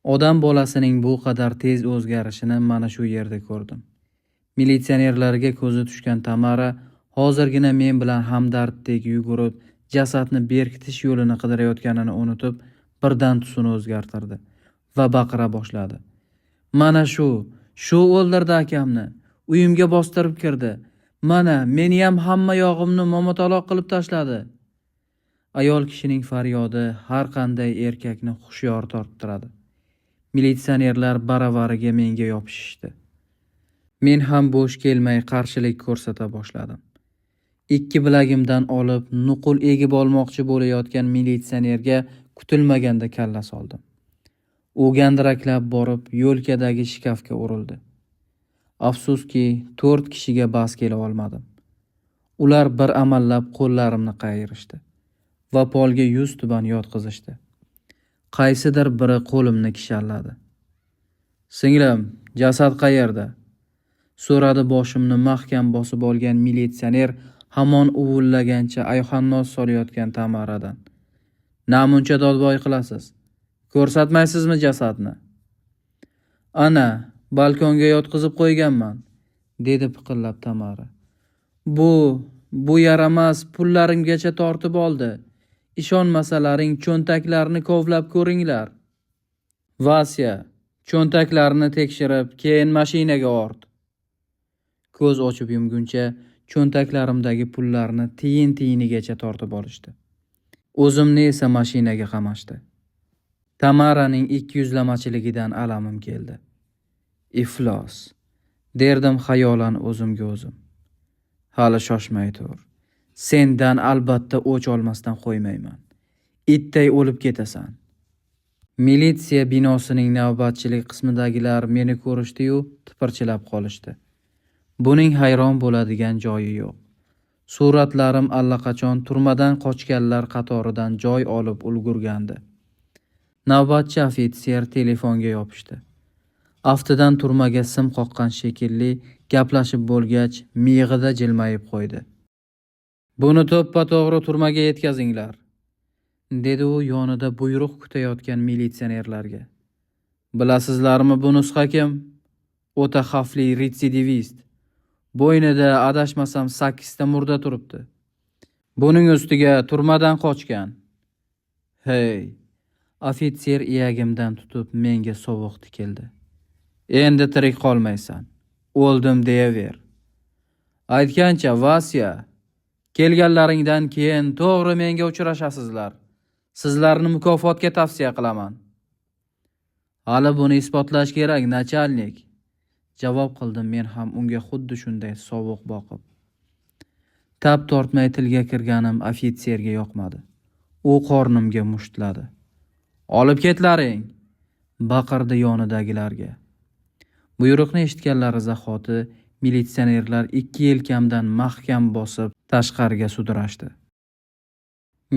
Odam bolasining bu qadar tez o'zgarishini mana shu yerda ko'rdim. Militsionerlarga ko'zi tushgan Tamara hozirgina men bilan hamdarddek yugurib, jasadni berkitish yo'lini qidirayotganini unutib, birdan tusini o'zgartirdi va baqira boshladi. Mana shu o'ldirdi akamni. Uyimga bostirib kirdi. Mana meniyam hamma yog'imni momotaloq qilib tashladi. Ayol kishining faryodi har qanday erkakni hushyor torttiradi. Militsionerlar baravariga menga yopishishdi. Men ham bo'sh kelmay qarshilik ko'rsata boshladim. Ikki bilagimdan olib nuqul egib olmoqchi bo'layotgan militsionerga kutilmaganda kalla soldim. U gandiraklab borib yo'lkadagi shkafga urildi. Afsuski 4 kishiga bas kela olmadim. Ular bir amallab qo'llarimni qayirishdi va polga yuz tuban yotqizishdi. Qaysidir biri qo'limni kishalladi. "Singlim, jasad qayerda?" so'radi boshimni mahkam bosib olgan militsioner hamon uvullagancha ayhannos solayotgan Tamaradan. "Namuncha dodvoy qilasiz? Ko'rsatmaysizmi jasadni?" "Ana, balkonga yotqizib qo'yganman", dedi piqillab Tamara. Bu yaramas pullarimgacha tortib oldi. Ishonmasalaring cho'ntaklarni kovlab ko'ringlar." "Vasya, cho'ntaklarni tekshirib, keyin mashinaga ort." Ko'z ochib yumguncha cho'ntaklarimdagi pullarni tiyin-tiyinigacha tortib olishdi. O'zimni esa mashinaga qamashdi. Tamaraning ikkiyuzlamachiligidan alamim keldi. "Iflos", derdim xayolan o'zimga o'zim. "Hali shoshmay tur. Sendan albatta o'ch olmasdan qo'ymayman. Itday o'lib ketasan." Militsiya binosining navbatchilik qismidagilar meni ko'rishdi-yu, tipirchilab qolishdi. Buning hayron bo'ladigan joyi yo'q. Suratlarim allaqachon turmadan qochganlar qatoridan joy olib ulgurgandi. Navbatchi ofitser telefonga yopishdi. Aftidan turmaga sim qoqqan shekilli gaplashib bo'lgach, miyig'ida jilmayib qo'ydi. "Buni to'ppa-to'g'ri turmaga yetkazinglar", dedi u yonida buyruq kutayotgan militsionerlarga. "Bilasizlarmi bu nusxa kim? O'ta xavfli retsidivist. Bo'ynida adashmasam 8 ta murda turibdi. Buning ustiga turmadan qochgan." "Hey!" Ofitser iyagimdan tutib menga sovuq tikildi. "Endi tirik qolmaysan. O'ldim deyaver. Aytgancha Vasya, kelganlaringdan keyin to'g'ri menga uchrashasizlar. Sizlarni mukofotga tavsiya qilaman." "Hali buni isbotlash kerak, nachalnik", javob qildim men ham unga xuddi shunday sovuq boqib. Tap tortmay tilga kirganim ofitserga yoqmadi. U qornimga mushtladi. "Olib ketlaring", baqirdi yonidagilarga. Buyruqni eshitganlari zahoti militsionerlar ikki yelkamdan mahkam bosib tashqariga sudrashdi.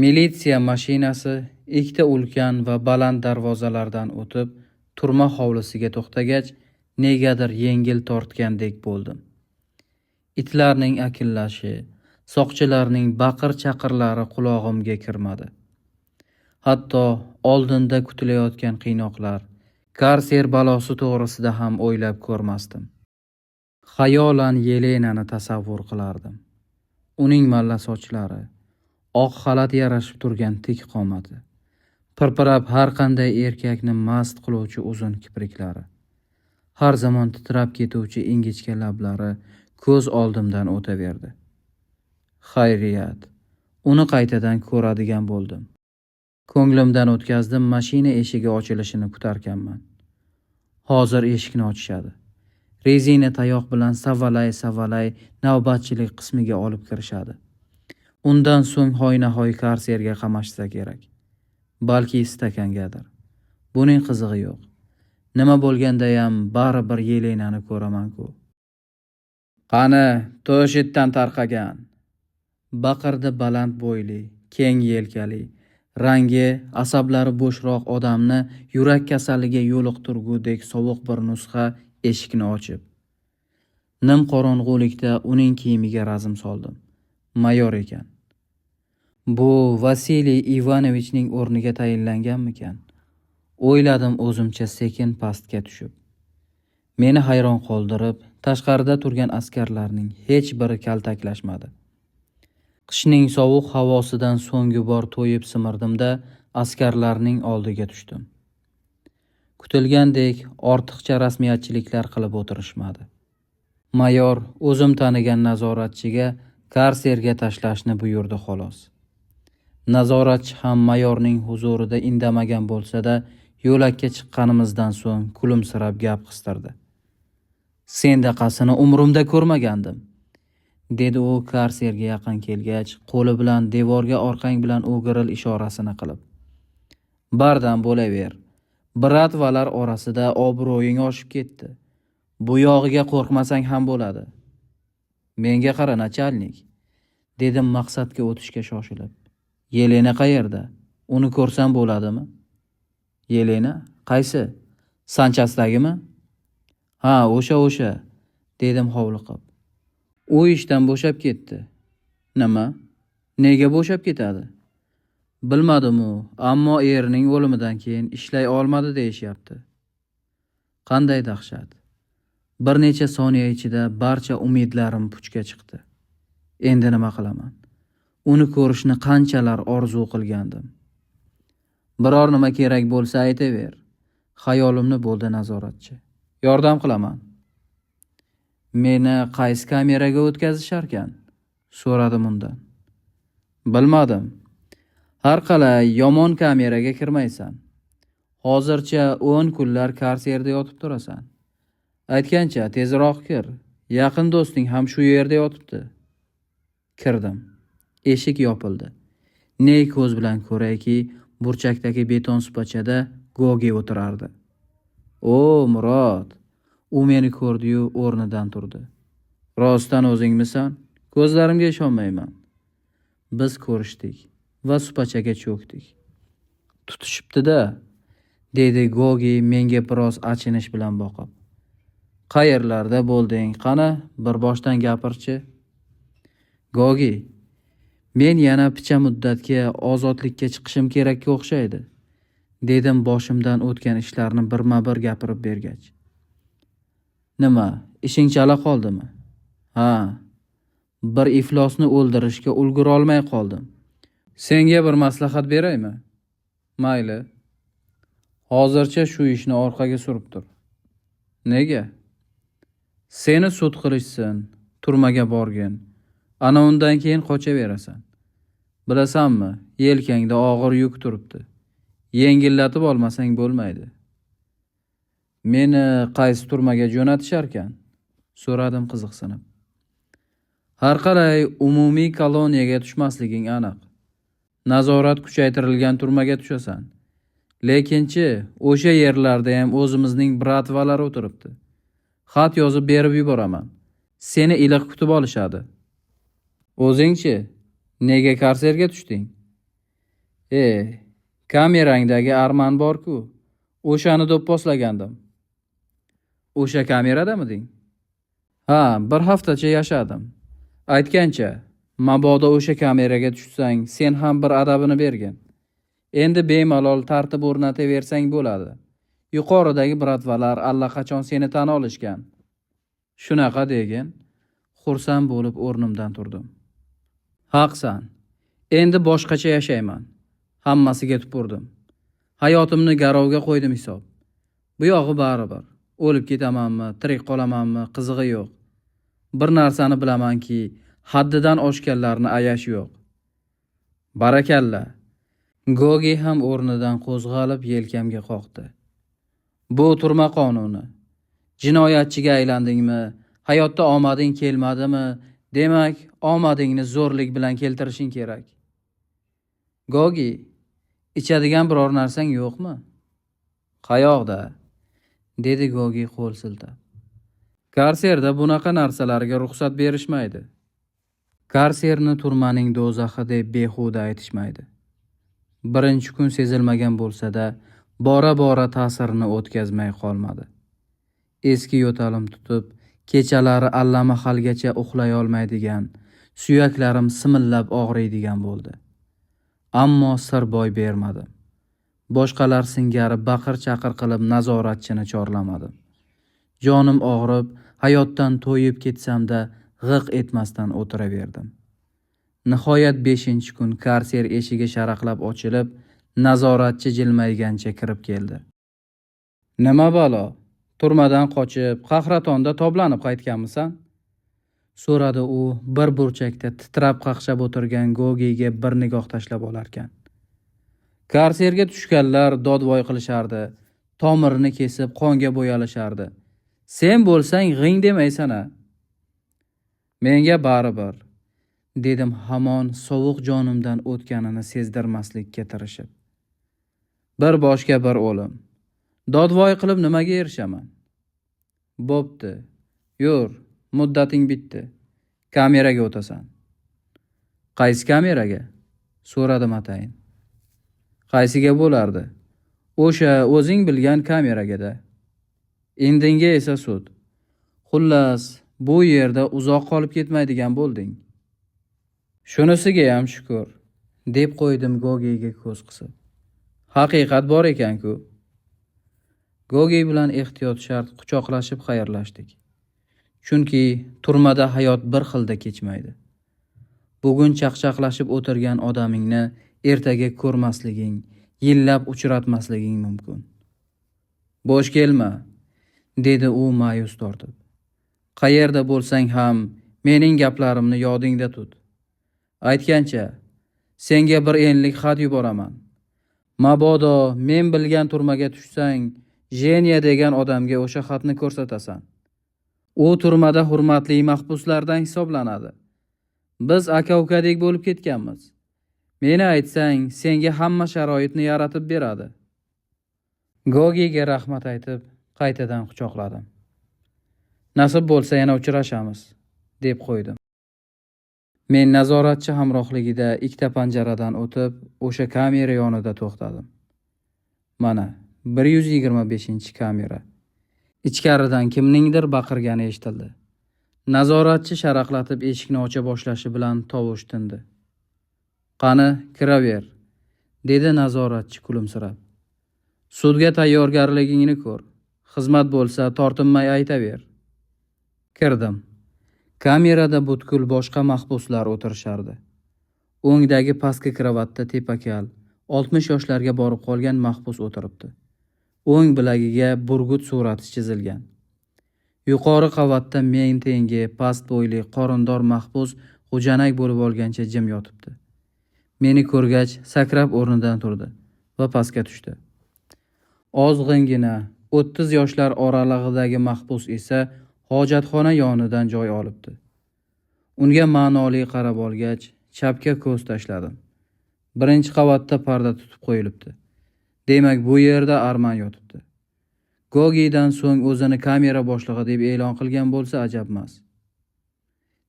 Militsiya mashinasi ikkita ulkan va baland darvozalardan o'tib, turma hovlisiga to'xtagach, negadir yengil tortgandek bo'ldim. Itlarning akillashi, soqchilarning baqir-chaqirlari qulog'imga kirmadi. Hatto oldinda kutilayotgan qiynoqlar, karser balosi to'g'risida ham o'ylab ko'rmasdim. Xayolan Yelenani tasavvur qilardim. Uning malla sochlari, oq xalat yarashib turgan tik qomati, pirpirab har qanday erkakni mast qiluvchi uzun kipriklari, har zamon titrab ketuvchi ingichka lablari ko'z oldimdan o'taverdi. Xayriyat, uni qaytadan ko'radigan bo'ldim. Ko'nglimdan o'tkazdim, mashina eshigi ochilishini kutarkanman. Hozir eshikni ochishadi. Rezina tayoq bilan savalay navbatchilik qismiga olib kirishadi. Undan so'ng hoynahoy karserga qamashsa kerak. Balki istakangadir. Buning qizig'i yo'q. Nima bo'lgandayam baribir Yelenani ko'raman-ku. "Qani, to'shitdan tarqagan", baqirdi baland bo'yli, keng yelkali, rangi, asablari bo'shroq odamni yurak kasaliga yo'liqtirgudek sovuq bir nusxa eshikni ochib. Nim qorong'ulikda uning kiyimiga razm soldim. Mayor ekan. Bu Vasiliy Ivanovichning o'rniga tayinlanganmikan? o'yladim o'zimcha sekin pastga tushib. Meni hayron qoldirib, tashqarida turgan askarlarning hech biri kaltaklashmadi. Qishning sovuq havosidan so'nggi bor to'yib simirdim-da, askarlarning oldiga tushdim. Kutilgandek ortiqcha rasmiyatchiliklar qilib o'tirishmadi. Mayor o'zim tanigan nazoratchiga karserga tashlashni buyurdi xolos. Nazoratchi ham mayorning huzurida indamagan bo'lsa-da, yo'lakka chiqqanimizdan so'ng kulimsirab gap qistirdi. "Sendaqasini umrimda ko'rmagandim", dedi u karserga yaqin kelgach, qo'li bilan devorga orqang bilan o'giril ishorasini qilib. "Bardam bo'laver. Bratvalar orasida obro'ying oshib ketdi. Bu yog'iga qo'rqmasang ham bo'ladi." "Menga qara, nachalnik", dedim maqsadga o'tishga shoshilib. "Yelena qayerda? Uni ko'rsam bo'ladimi?" "Yelena? Qaysi? Sanchasdagimi?" "Ha, o'sha", dedim hovliqib. "U ishdan bo'shab ketdi." "Nima? Nega bo'shab ketadi?" "Bilmadim u, ammo erining o'limidan keyin ishlay olmadi deyishyapti." Qanday dahshat. Bir necha soniya ichida barcha umidlarim puchga chiqdi. Endi nima qilaman? Uni ko'rishni qanchalar orzu qilgandim. "Biror nima kerak bo'lsa aytaver", xayolimni bo'ldi nazoratchi. "Yordam qilaman." "Meni qaysi kameraga o'tkazisharkan?" so'radim undan. "Bilmadim. Har qalay yomon kameraga kirmaysan. Hozircha 10 kunlar karserda yotib turasan. Aytgancha tezroq kir. Yaqin do'sting ham shu yerda yotibdi." Kirdim. Eshik yopildi. Ne ko'z bilan ko'rayki, burchakdagi beton supachada Gogi o'tirardi. "O, Murod." U meni ko'rdi-yu o'rnidan turdi. "Rostdan o'zingmisan? Ko'zlarimga ishonmayman." Biz ko'rishdik va supachaga cho'kdik. "Tutishibdi-da", dedi Gogi menga biroz achinish bilan boqib. "Qayerlarda bo'lding? Qani, bir boshdan gapirchi." "Gogi, men yana picha muddatga ozodlikka chiqishim kerakka o'xshaydi", dedim boshimdan o'tgan ishlarni birma-bir gapirib bergach. "Nima, ishing chala qoldimi?" "Ha, bir iflosni o'ldirishga ulgura olmay qoldim. Senga bir maslahat beraymi?" "Mayli. Hozircha shu ishni orqaga surib tur." "Nega?" "Seni sud qilishsin, turmaga borgin. Ana undan keyin qochaverasan. Bilasanmi, yelkangda og'ir yuk turibdi. Yengillatib olmasang bo'lmaydi." "Meni qaysi turmaga jo'natisharkan?" so'radim qiziqsinib. "Har qalay umumiy koloniyaga tushmasliging aniq. Nazorat kuchaytirilgan turmaga tushasan. Lekinchi, o'sha yerlarda ham o'zimizning bratvalar o'tiribdi. Xat yozib berib yuboraman. Seni iliq kutib olishadi." "O'zingchi, nega karserga tushding?" Kamerangdagi arman bor-ku, o'shani do'pposlagandim." "O'sha kameradamiding?" "Ha, bir haftacha yashadim. Aytgancha, mabodo o'sha kameraga tushsang, sen ham bir adabini bergin. Endi bemalol tartib o'rnataversang bo'ladi. Yuqoridagi bratvalar allaqachon seni tan olishgan." "Shunaqa degin." Xursand bo'lib o'rnimdan turdim. "Haqsan. Endi boshqacha yashayman." Hammasiga tupurdim. Hayotimni garovga qo'ydim hisob. Bu yog'i baribir. O'lib ketamanmi, tirik qolamanmi, qizig'i yo'q. Bir narsani bilamanki, haddidan oshganlarni ayash yo'q. "Barakalla." Gogi ham o'rnidan qo'zg'alib yelkamga qoqdi. "Bu turma qonuni. Jinoyatchiga aylandingmi, hayotda omading kelmadimi, demak, omadingni zo'rlik bilan keltirishing kerak." "Gogi, ichadigan biror narsang yo'qmi?" "Qayoqda?" dedi Gogi qo'l siltab. "Karserda bunaqa narsalarga ruxsat berishmaydi." Karserni turmaning do'zaxi deb behuda aytishmaydi. Birinchi kun sezilmagan bo'lsa-da, bora-bora ta'sirini o'tkazmay qolmadi. Eski yo'talim tutib, kechalari allamahalgacha uxlay olmaydigan, suyaklarim simillab og'riydigan bo'ldi. Ammo sir boy bermadim. Boshqalar singari baqir-chaqir qilib nazoratchini chorlamadim. Jonim og'rib, hayotdan to'yib ketsam-da g'iq etmasdan o'tiraverdim. Nihoyat 5-kun karser eshigi sharaqlab ochilib, nazoratchi jilmaygancha kirib keldi. "Nima balo? Turmadan qochib, Qahratonda toblanib qaytganmisan?" so'radi u bir burchakda titrab qaqshab o'tirgan Gogiga bir nigoh tashlab olarkan. Karserga tushganlar dodvoy qilishardi, tomirini kesib qonga bo'yalishardi. Sen bo'lsang g'ing demaysan-a? Menga baribir, dedim hamon sovuq jonimdan o'tganini sezdirmaslikka tirishib. Bir boshga bir o'lim. Dodvoy qilib nimaga erishaman? Bo'pti. Yur, muddating bitdi. Kameraga o'tasan. Qaysi kameraga? so'radi Matayin. Qaysiga bo'lardi? O'sha o'zing bilgan kameraga-da. Indinga esa sud. Xullas, bu yerda uzoq qolib ketmaydigan bo'lding. Shunisiga ham shukur, deb qo'ydim Gogiga ko'z qisib. Haqiqat bor ekan-ku. Gogi bilan ehtiyot shart quchoqlashib xayrlashdik. Chunki turmada hayot bir xilda kechmaydi. Bugun chaqchaqlashib o'tirgan odamingni ertaga ko'rmasliging, yillab uchratmasliging mumkin. Bo'sh kelma, dedi u ma'yus tortib. Qayerda bo'lsang ham mening gaplarimni yodingda tut. Aytgancha, senga bir enlik xat yuboraman. Mabodo men bilgan turmaga tushsang, Jeniya degan odamga o'sha xatni ko'rsatasan. U turmada hurmatli mahbuslardan hisoblanadi. Biz aka-ukadek bo'lib ketganmiz. Meni aytsang, senga hamma sharoitni yaratib beradi. Gogiga rahmat aytib, qaytadan quchoqladim. Nasib bo'lsa yana uchrashamiz, deb qo'ydim. Men nazoratchi hamrohligida ikkita panjaradan o'tib, o'sha kamera yonida to'xtadim. Mana 125-kamera. Ichkaridan kimningdir baqirgani eshitildi. Nazoratchi sharaqlatib eshikni ocha boshlashi bilan tovush tindi. "Qani, kiraver", dedi nazoratchi kulimsirab. "Sudga tayyorgarligingni ko'r. Xizmat bo'lsa tortinmay aytaver." Kirdim. Kamerada butkul boshqa mahbuslar o'tirishardi. O'ngdagi pastki kravatda tepakal, 60 yoshlarga borib qolgan mahbus o'tiribdi. O'ng bilagiga burgut surati chizilgan. Yuqori qavatda men tengi, past bo'yli, qorindor mahbus xo'janak bo'lib olgancha jim yotibdi. Meni ko'rgach, sakrab o'rnidan turdi va pastga tushdi. Ozg'ingina 30 yoshlar oralig'idagi mahbus esa hojatxona yonidan joy olibdi. Unga ma'noli qarab olgach, chapga ko'z tashladim. Birinchi qavatda parda tutib qo'yilibdi. Demak, bu yerda Arman yotibdi. Gogidan so'ng o'zini kamera boshlig'i deb e'lon qilgan bo'lsa ajab emas.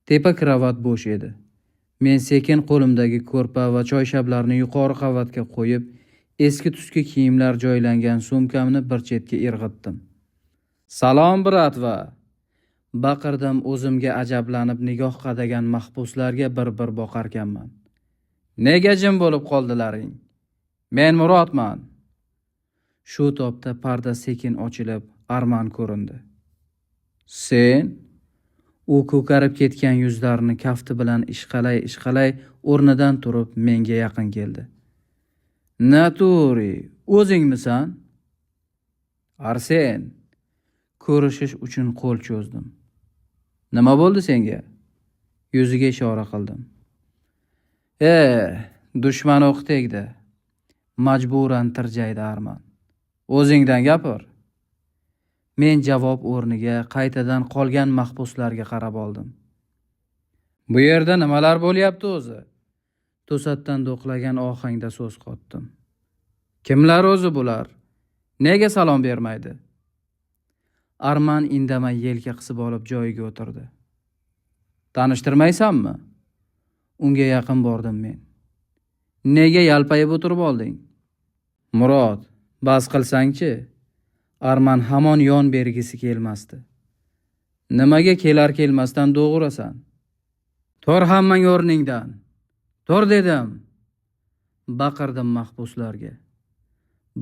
Tepa kravat bo'sh edi. Men sekin qo'limdagi ko'rpa va choyshablarni yuqori qavatga qo'yib, eski-tuski kiyimlar joylangan sumkamni bir chetga irg'itdim. "Salom, bratva", baqirdim o'zimga ajablanib nigoh qadagan mahbuslarga bir-bir boqarkanman. "Nega jim bo'lib qoldilaring? Men Murodman." Shu topda parda sekin ochilib, Arman ko'rindi. "Sen?" U ko'karib ketgan yuzlarini kafti bilan ishqalay o'rnidan turib menga yaqin keldi. "Naturi, o'zingmisan?" "Arsen." Ko'rishish uchun qo'l cho'zdim. "Nima bo'ldi senga?" Yuziga ishora qildim. Dushman o'q tegdi." Majburan tirjaydi Arman. "O'zingdan gapir." Men javob o'rniga qaytadan qolgan mahbuslarga qarab oldim. "Bu yerda nimalar bo'lyapti o'zi?" To'satdan do'qlagan ohangda so'z qotdim. "Kimlar o'zi bular? Nega salom bermaydi?" Arman indamay yelka qisib olib joyiga o'tirdi. "Tanishtirmaysanmi?" Unga yaqin bordim men. "Nega yalpayib o'tirib olding?" "Murod, bas qilsang-chi." Arman hamon yon bergisi kelmasdi. "Nimaga kelar kelmasdan do'g'irasan? Tur hammang o'rningdan. Tur dedim." Baqirdim mahbuslarga.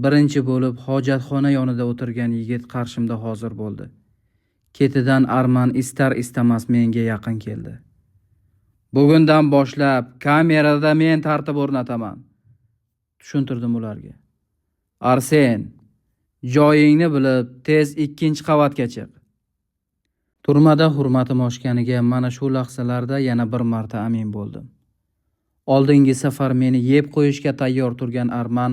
Birinchi bo'lib hojatxona yonida o'tirgan yigit qarshimda hozir bo'ldi. Ketidan Arman istar istamas menga yaqin keldi. Bugundan boshlab kamerada men tartib o'rnataman, tushuntirdim ularga. Arsen, joyingni bilib tez 2-qavatga chiq. Turmada hurmatim oshganiga mana shu lahzalarda yana bir marta amin bo'ldim. Oldingi safar meni yeb qo'yishga tayyor turgan Arman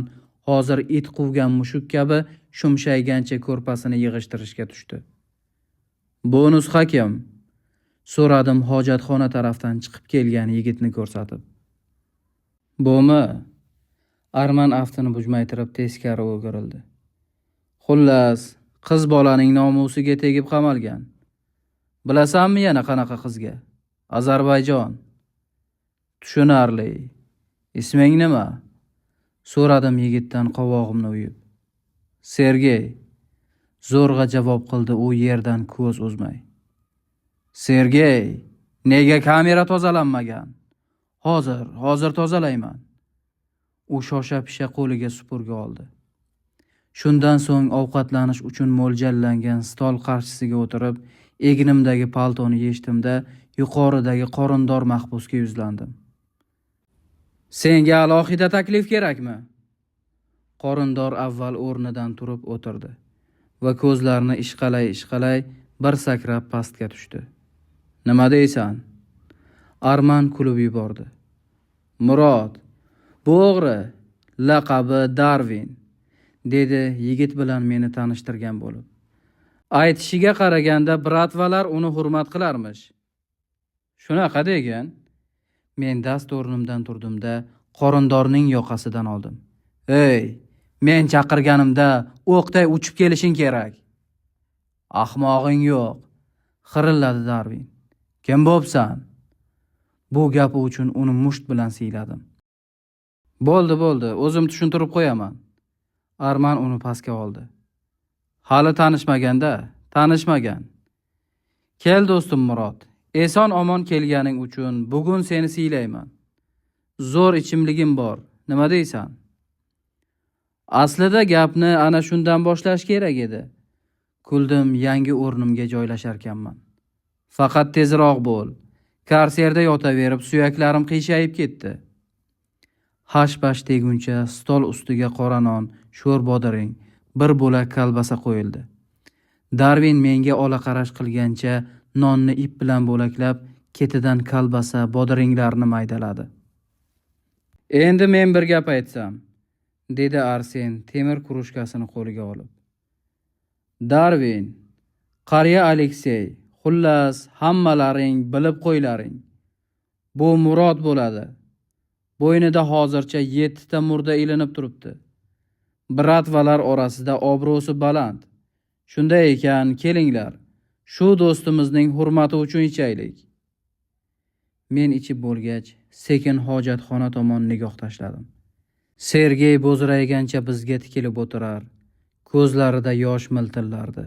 hozir it quvgan mushuk kabi shumshaygancha ko'rpasini yig'ishtirishga tushdi. Bu nusxa kim? So'radim hojatxona tarafdan chiqib kelgan yigitni ko'rsatib. Bumi? Arman aftini bujmaytirib teskari o'girildi. Xullas, qiz bolaning nomusiga tegib qamalgan. Bilasanmi yana qanaqa qizga? Ozarbayjon. Tushunarli. Isming nima? So'radim yigitdan qovog'imni uyib. Sergey. Zo'rg'a javob qildi u yerdan ko'z uzmay. Sergey, nega kamera tozalanmagan? Hozir tozalayman. U shosha-pisha qo'liga supurgi oldi. Shundan so'ng ovqatlanish uchun mo'ljallangan stol qarshisiga o'tirib, egnimdagi paltoni yechdim-da, yuqoridagi qorindor mahbusga yuzlandim. Senga alohida taklif kerakmi? Qorindor avval o'rnidan turib o'tirdi va ko'zlarini ishqalay bir sakrab pastga tushdi. Nima deysan? Arman kulib yubordi. Murod, bu o'g'ri, laqabi Darvin, dedi yigit bilan meni tanishtirgan bo'lib. Aytishiga qaraganda bratvalar uni hurmat qilarmish. Shunaqa degan? Men dast o'rnimdan turdim-da, qorindorning yoqasidan oldim. Ey, men chaqirganimda o'qday uchib kelishing kerak. Ahmog'ing yo'q, xirilladi Darvin. Kim bo'psan? Bu gapi uchun uni musht bilan siyladim. Bo'ldi, o'zim tushuntirib qo'yaman. Arman uni pastga oldi. Hali tanishmagan. Kel do'stim Murod, eson omon kelganing uchun bugun seni siylayman. Zo'r ichimligim bor, nima deysan? Aslida gapni ana shundan boshlash kerak edi. Kuldim yangi o'rnimga joylasharkanman. Faqat tezroq bo'l. Karserda yotaverib suyaklarim qiyshayib ketdi. Hash-bash deguncha stol ustiga qora non, sho'r bodring, bir bo'lak kolbasa qo'yildi. Darvin menga ola qarash qilgancha nonni ip bilan bo'laklab, ketidan kolbasa, bodringlarni maydaladi. Endi men bir gap aytsam, dedi Arsen temir kurushkasini qo'liga olib. Darvin, qariya Aleksey, xullas hammalaring bilib qo'ylaring. Bu Murod bo'ladi. Bo'ynida hozircha 7 ta murda ilinib turibdi. Bratvalar orasida obro'si baland. Shunday ekan, kelinglar, shu do'stimizning hurmati uchun ichaylik. Men ichib bo'lgach, sekin hojatxona tomon nigoh tashladim. Sergey bo'zraygancha bizga tikilib o'tirar, ko'zlarida yosh miltillardi.